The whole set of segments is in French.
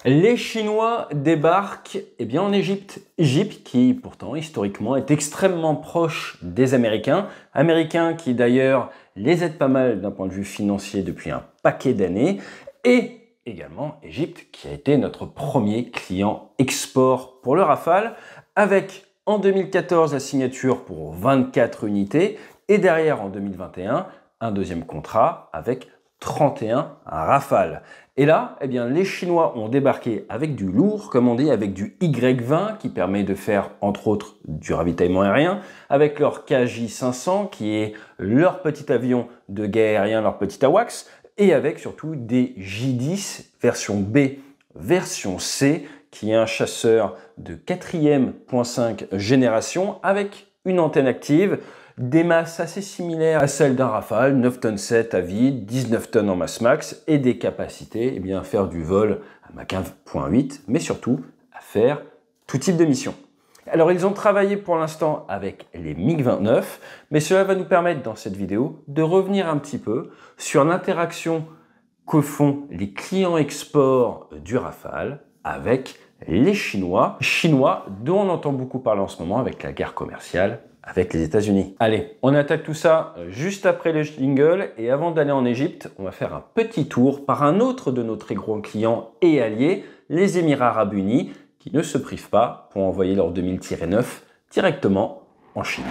Les Chinois débarquent en Égypte. Égypte qui pourtant historiquement est extrêmement proche des Américains. Américains qui d'ailleurs les aident pas mal d'un point de vue financier depuis un paquet d'années. Et également Égypte qui a été notre premier client export pour le Rafale avec en 2014 la signature pour 24 unités et derrière en 2021 un deuxième contrat avec 31 Rafale. Et là, les Chinois ont débarqué avec du lourd, comme on dit, avec du Y-20 qui permet de faire entre autres du ravitaillement aérien, avec leur KJ-500 qui est leur petit avion de guerre aérien, leur petit AWACS, et avec surtout des J-10 version B, version C, qui est un chasseur de 4e.5 génération avec une antenne active, des masses assez similaires à celles d'un Rafale, 9 tonnes 7 à vide, 19 tonnes en masse max et des capacités à faire du vol à Mach 1.8, mais surtout à faire tout type de mission. Alors ils ont travaillé pour l'instant avec les MiG-29, mais cela va nous permettre dans cette vidéo de revenir un petit peu sur l'interaction que font les clients export du Rafale avec les Chinois dont on entend beaucoup parler en ce moment avec la guerre commerciale avec les États-Unis. Allez, on attaque tout ça juste après le jingle et avant d'aller en Égypte, on va faire un petit tour par un autre de nos très gros clients et alliés, les Émirats Arabes Unis, qui ne se privent pas pour envoyer leur 2000-9 directement en Chine.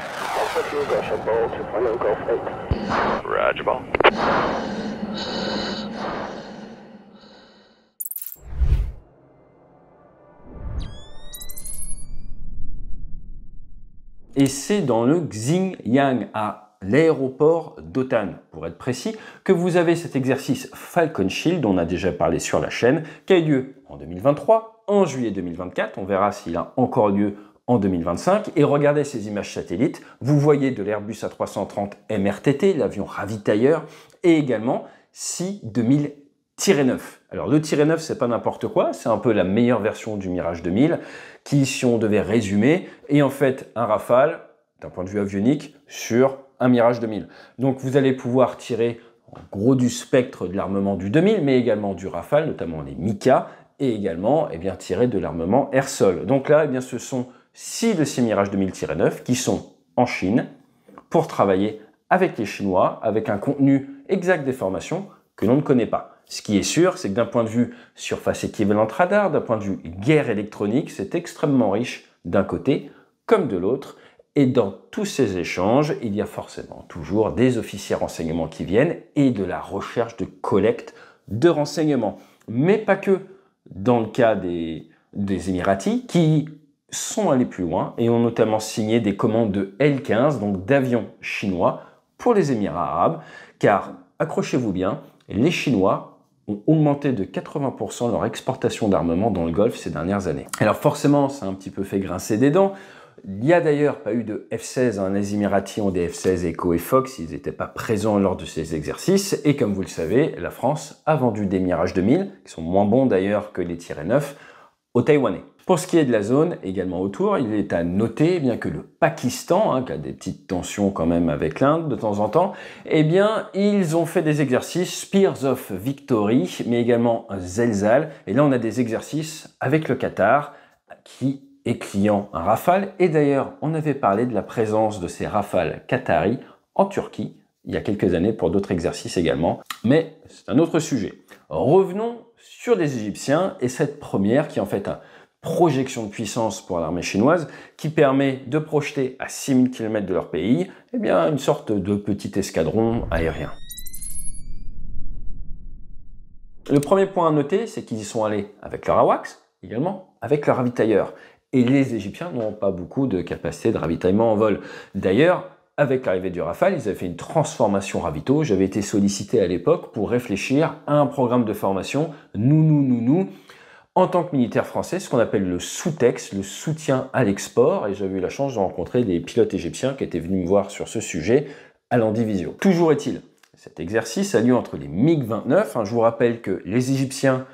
Et c'est dans le Xinjiang, à l'aéroport d'Otan, pour être précis, que vous avez cet exercice Falcon Shield, dont on a déjà parlé sur la chaîne, qui a eu lieu en 2023, en juillet 2024, on verra s'il a encore lieu en 2025, et regardez ces images satellites, vous voyez de l'Airbus A330 MRTT, l'avion ravitailleur, et également SI-2000-9. Alors le -9, c'est pas n'importe quoi, c'est un peu la meilleure version du Mirage 2000, qui, si on devait résumer, est en fait un Rafale, d'un point de vue avionique, sur un Mirage 2000. Donc vous allez pouvoir tirer en gros du spectre de l'armement du 2000, mais également du Rafale, notamment les Mika, et également tirer de l'armement air-sol. Donc là, ce sont 6 de ces Mirage 2000-9 qui sont en Chine pour travailler avec les Chinois, avec un contenu exact des formations que l'on ne connaît pas. Ce qui est sûr, c'est que d'un point de vue surface équivalente radar, d'un point de vue guerre électronique, c'est extrêmement riche d'un côté comme de l'autre. Et dans tous ces échanges, il y a forcément toujours des officiers renseignements qui viennent et de la recherche de collecte de renseignements. Mais pas que. Dans le cas des Émiratis, qui sont allés plus loin et ont notamment signé des commandes de L-15, donc d'avions chinois, pour les Émirats arabes, car, accrochez-vous bien, les Chinois ont augmenté de 80% leur exportation d'armement dans le Golfe ces dernières années. Alors forcément, ça a un petit peu fait grincer des dents. Il n'y a d'ailleurs pas eu de F-16, les Émiratis ont des F-16 Echo et Fox, ils n'étaient pas présents lors de ces exercices. Et comme vous le savez, la France a vendu des Mirage 2000, qui sont moins bons d'ailleurs que les -9, aux Taïwanais. Pour ce qui est de la zone, également autour, il est à noter que le Pakistan, qui a des petites tensions quand même avec l'Inde de temps en temps, ils ont fait des exercices Spears of Victory, mais également Zelzal. Et là, on a des exercices avec le Qatar, qui est client un Rafale. Et d'ailleurs, on avait parlé de la présence de ces Rafales qataris en Turquie, il y a quelques années pour d'autres exercices également. Mais c'est un autre sujet. Revenons sur les Égyptiens et cette première qui est en fait un projection de puissance pour l'armée chinoise qui permet de projeter à 6000 km de leur pays une sorte de petit escadron aérien. Le premier point à noter, c'est qu'ils y sont allés avec leur AWACS, également avec leur ravitailleur. Et les Égyptiens n'ont pas beaucoup de capacité de ravitaillement en vol. D'ailleurs, avec l'arrivée du Rafale, ils avaient fait une transformation ravito. J'avais été sollicité à l'époque pour réfléchir à un programme de formation en tant que militaire français, ce qu'on appelle le SOUTEX, le soutien à l'export. Et j'avais eu la chance de rencontrer des pilotes égyptiens qui étaient venus me voir sur ce sujet à l'Andivisio. Toujours est-il, cet exercice a lieu entre les MiG-29. Je vous rappelle que les Égyptiens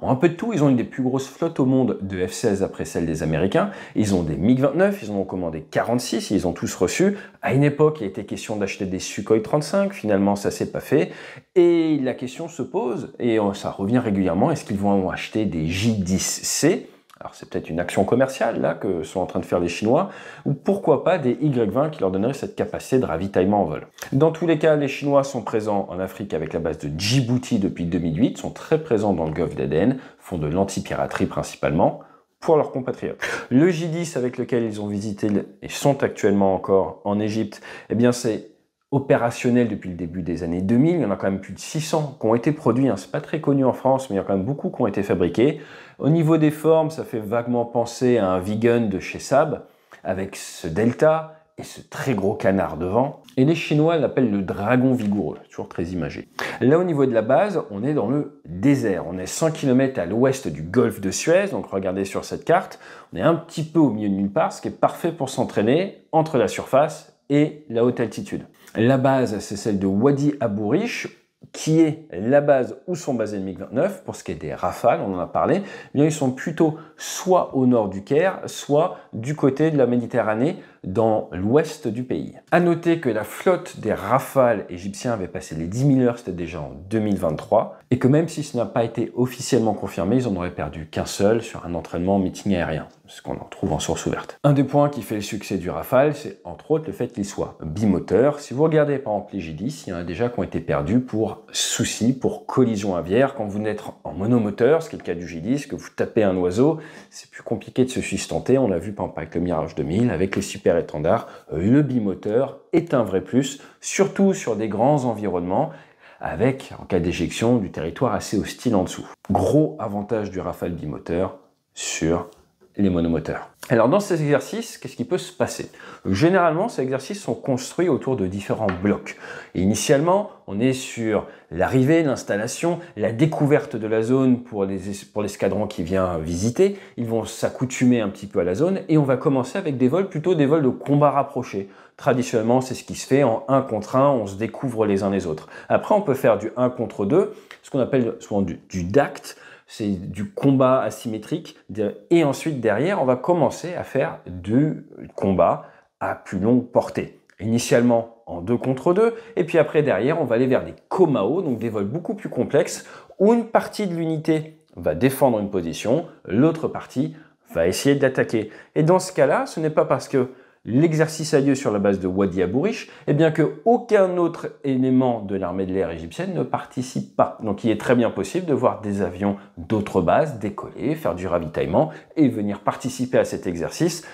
ont un peu de tout. Ils ont une des plus grosses flottes au monde de F-16 après celle des Américains. Ils ont des MiG-29, ils en ont commandé 46, ils ont tous reçu. À une époque, il a été question d'acheter des Sukhoi 35. Finalement, ça s'est pas fait. Et la question se pose, et ça revient régulièrement, est-ce qu'ils vont acheter des J-10C ? Alors c'est peut-être une action commerciale là que sont en train de faire les Chinois, ou pourquoi pas des Y-20 qui leur donneraient cette capacité de ravitaillement en vol. Dans tous les cas, les Chinois sont présents en Afrique avec la base de Djibouti depuis 2008, sont très présents dans le golfe d'Aden, font de l'anti-piraterie principalement pour leurs compatriotes. Le J-10 avec lequel ils ont visité et sont actuellement encore en Égypte, eh bien c'est opérationnel depuis le début des années 2000. Il y en a quand même plus de 600 qui ont été produits. C'est pas très connu en France, mais il y en a quand même beaucoup qui ont été fabriqués. Au niveau des formes, ça fait vaguement penser à un V-Gun de chez Saab, avec ce delta et ce très gros canard devant. Et les Chinois l'appellent le dragon vigoureux, toujours très imagé. Là, au niveau de la base, on est dans le désert. On est 100 km à l'ouest du golfe de Suez, donc regardez sur cette carte. On est un petit peu au milieu de nulle part, ce qui est parfait pour s'entraîner entre la surface et la haute altitude. La base, c'est celle de Wadi Abou Rish, qui est la base où sont basés les MiG-29. Pour ce qui est des Rafales, on en a parlé, eh bien, ils sont plutôt soit au nord du Caire, soit du côté de la Méditerranée, dans l'ouest du pays. À noter que la flotte des Rafales égyptiens avait passé les 10 000 heures, c'était déjà en 2023, et que même si ce n'a pas été officiellement confirmé, ils en auraient perdu qu'un seul sur un entraînement meeting aérien, ce qu'on en trouve en source ouverte. Un des points qui fait le succès du Rafale, c'est entre autres le fait qu'il soit bimoteur. Si vous regardez par exemple les J-10, il y en a déjà qui ont été perdus pour soucis, pour collision aviaire. Quand vous n'êtes en monomoteur, ce qui est le cas du J-10, que vous tapez un oiseau, c'est plus compliqué de se sustenter. On l'a vu par exemple avec le Mirage 2000, avec les super étendards, le bimoteur est un vrai plus, surtout sur des grands environnements, avec, en cas d'éjection, du territoire assez hostile en dessous. Gros avantage du Rafale bimoteur sur les monomoteurs. Alors dans ces exercices, qu'est-ce qui peut se passer? Généralement, ces exercices sont construits autour de différents blocs. Et initialement, on est sur l'arrivée, l'installation, la découverte de la zone pour l'escadron qui vient visiter. Ils vont s'accoutumer un petit peu à la zone et on va commencer avec des vols, plutôt des vols de combat rapprochés. Traditionnellement, c'est ce qui se fait en 1 contre 1, on se découvre les uns les autres. Après, on peut faire du 1 contre 2, ce qu'on appelle souvent du DACT, c'est du combat asymétrique, et ensuite derrière, on va commencer à faire du combat à plus longue portée. Initialement en 2 contre 2, et puis après derrière, on va aller vers des KOMAO, donc des vols beaucoup plus complexes, où une partie de l'unité va défendre une position, l'autre partie va essayer d'attaquer. Et dans ce cas-là, ce n'est pas parce que l'exercice a lieu sur la base de Wadi Abou Rish, et bien qu'aucun autre élément de l'armée de l'air égyptienne ne participe pas. Donc il est très bien possible de voir des avions d'autres bases décoller, faire du ravitaillement et venir participer à cet exercice.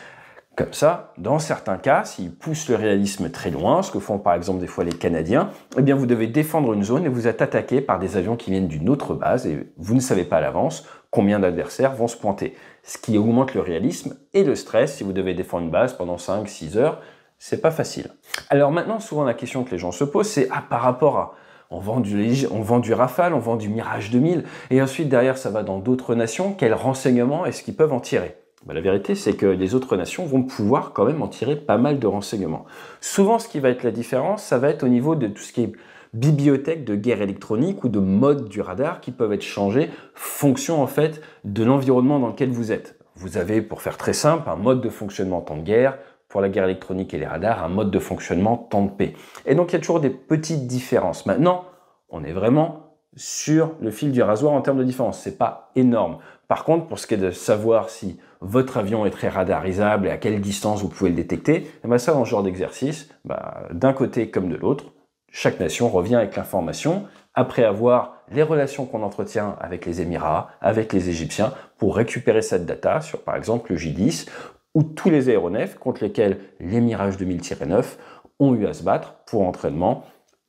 Comme ça, dans certains cas, s'ils poussent le réalisme très loin, ce que font par exemple des fois les Canadiens, eh bien vous devez défendre une zone et vous êtes attaqué par des avions qui viennent d'une autre base et vous ne savez pas à l'avance combien d'adversaires vont se pointer. Ce qui augmente le réalisme et le stress si vous devez défendre une base pendant 5-6 heures, c'est pas facile. Alors maintenant, souvent la question que les gens se posent, c'est par rapport à on vend du Rafale, on vend du Mirage 2000, et ensuite derrière ça va dans d'autres nations, quels renseignements est-ce qu'ils peuvent en tirer? La vérité, c'est que les autres nations vont pouvoir quand même en tirer pas mal de renseignements. Souvent, ce qui va être la différence, ça va être au niveau de tout ce qui est bibliothèque de guerre électronique ou de mode du radar qui peuvent être changés fonction en fait de l'environnement dans lequel vous êtes. Vous avez, pour faire très simple, un mode de fonctionnement temps de guerre, pour la guerre électronique et les radars, un mode de fonctionnement temps de paix. Et donc, il y a toujours des petites différences. Maintenant, on est vraiment sur le fil du rasoir en termes de différence. C'est pas énorme. Par contre, pour ce qui est de savoir si votre avion est très radarisable et à quelle distance vous pouvez le détecter, et bien ça, dans ce genre d'exercice, d'un côté comme de l'autre, chaque nation revient avec l'information après avoir les relations qu'on entretient avec les Émirats, avec les Égyptiens, pour récupérer cette data sur, par exemple, le J-10 ou tous les aéronefs contre lesquels les Mirage 2000-9 ont eu à se battre pour entraînement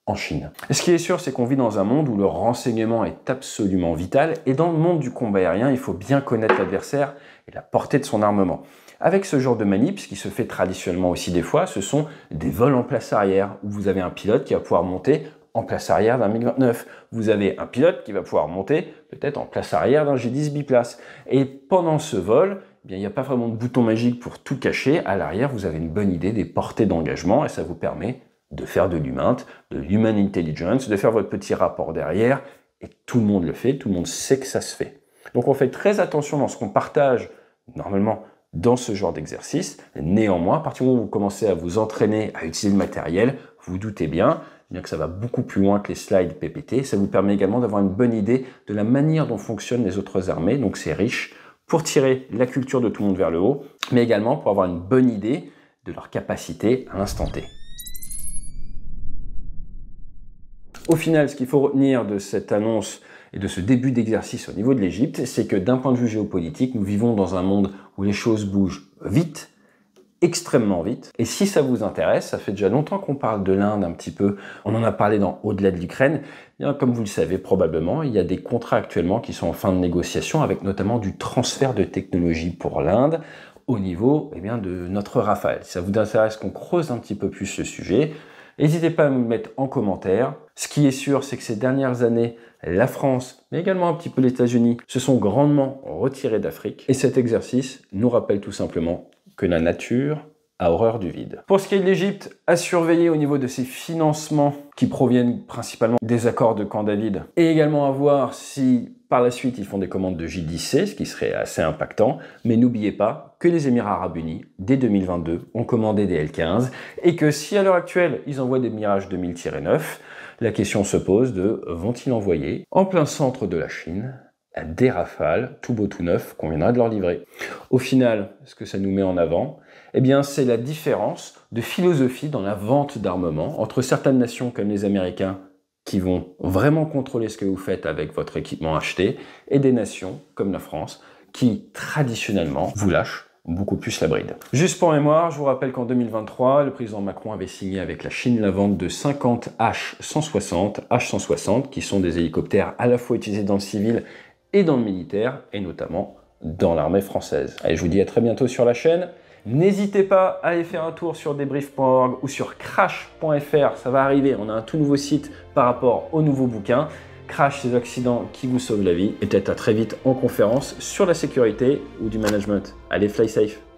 en Chine. Et ce qui est sûr, c'est qu'on vit dans un monde où le renseignement est absolument vital, et dans le monde du combat aérien, il faut bien connaître l'adversaire et la portée de son armement. Avec ce genre de manip, ce qui se fait traditionnellement aussi des fois, ce sont des vols en place arrière, où vous avez un pilote qui va pouvoir monter en place arrière d'un MiG-29. Vous avez un pilote qui va pouvoir monter peut-être en place arrière d'un J-10 biplace. Et pendant ce vol, eh bien, il n'y a pas vraiment de bouton magique pour tout cacher. À l'arrière, vous avez une bonne idée des portées d'engagement, et ça vous permet de faire de l'humain, de l'human intelligence, de faire votre petit rapport derrière, et tout le monde le fait, tout le monde sait que ça se fait. Donc on fait très attention dans ce qu'on partage normalement dans ce genre d'exercice. Néanmoins, à partir du moment où vous commencez à vous entraîner à utiliser le matériel, vous doutez bien que ça va beaucoup plus loin que les slides PPT. Ça vous permet également d'avoir une bonne idée de la manière dont fonctionnent les autres armées. Donc c'est riche pour tirer la culture de tout le monde vers le haut, mais également pour avoir une bonne idée de leur capacité à l'instant T. Au final, ce qu'il faut retenir de cette annonce et de ce début d'exercice au niveau de l'Égypte, c'est que d'un point de vue géopolitique, nous vivons dans un monde où les choses bougent vite, extrêmement vite. Et si ça vous intéresse, ça fait déjà longtemps qu'on parle de l'Inde un petit peu, on en a parlé dans Au-delà de l'Ukraine, comme vous le savez probablement, il y a des contrats actuellement qui sont en fin de négociation avec notamment du transfert de technologie pour l'Inde au niveau de notre Rafale. Si ça vous intéresse qu'on creuse un petit peu plus ce sujet, n'hésitez pas à nous le mettre en commentaire. Ce qui est sûr, c'est que ces dernières années, la France, mais également un petit peu les États-Unis, se sont grandement retirés d'Afrique. Et cet exercice nous rappelle tout simplement que la nature a horreur du vide. Pour ce qui est de l'Égypte, à surveiller au niveau de ses financements qui proviennent principalement des accords de Camp David, et également à voir si par la suite ils font des commandes de J-10C, ce qui serait assez impactant, mais n'oubliez pas que les Émirats Arabes Unis, dès 2022, ont commandé des L-15, et que si à l'heure actuelle ils envoient des Mirage 2000-9, la question se pose de vont-ils envoyer en plein centre de la Chine des Rafales, tout beau tout neuf, qu'on viendra de leur livrer. Au final, ce que ça nous met en avant, c'est la différence de philosophie dans la vente d'armement entre certaines nations comme les Américains qui vont vraiment contrôler ce que vous faites avec votre équipement acheté et des nations comme la France qui traditionnellement vous lâchent beaucoup plus la bride. Juste pour mémoire, je vous rappelle qu'en 2023, le président Macron avait signé avec la Chine la vente de 50 H-160 qui sont des hélicoptères à la fois utilisés dans le civil et dans le militaire, et notamment dans l'armée française. Allez, je vous dis à très bientôt sur la chaîne. N'hésitez pas à aller faire un tour sur debrief.org ou sur crash.fr, ça va arriver, on a un tout nouveau site par rapport au nouveau bouquin. Crash, ces accidents qui vous sauvent la vie. Et peut-être à très vite en conférence sur la sécurité ou du management. Allez, fly safe!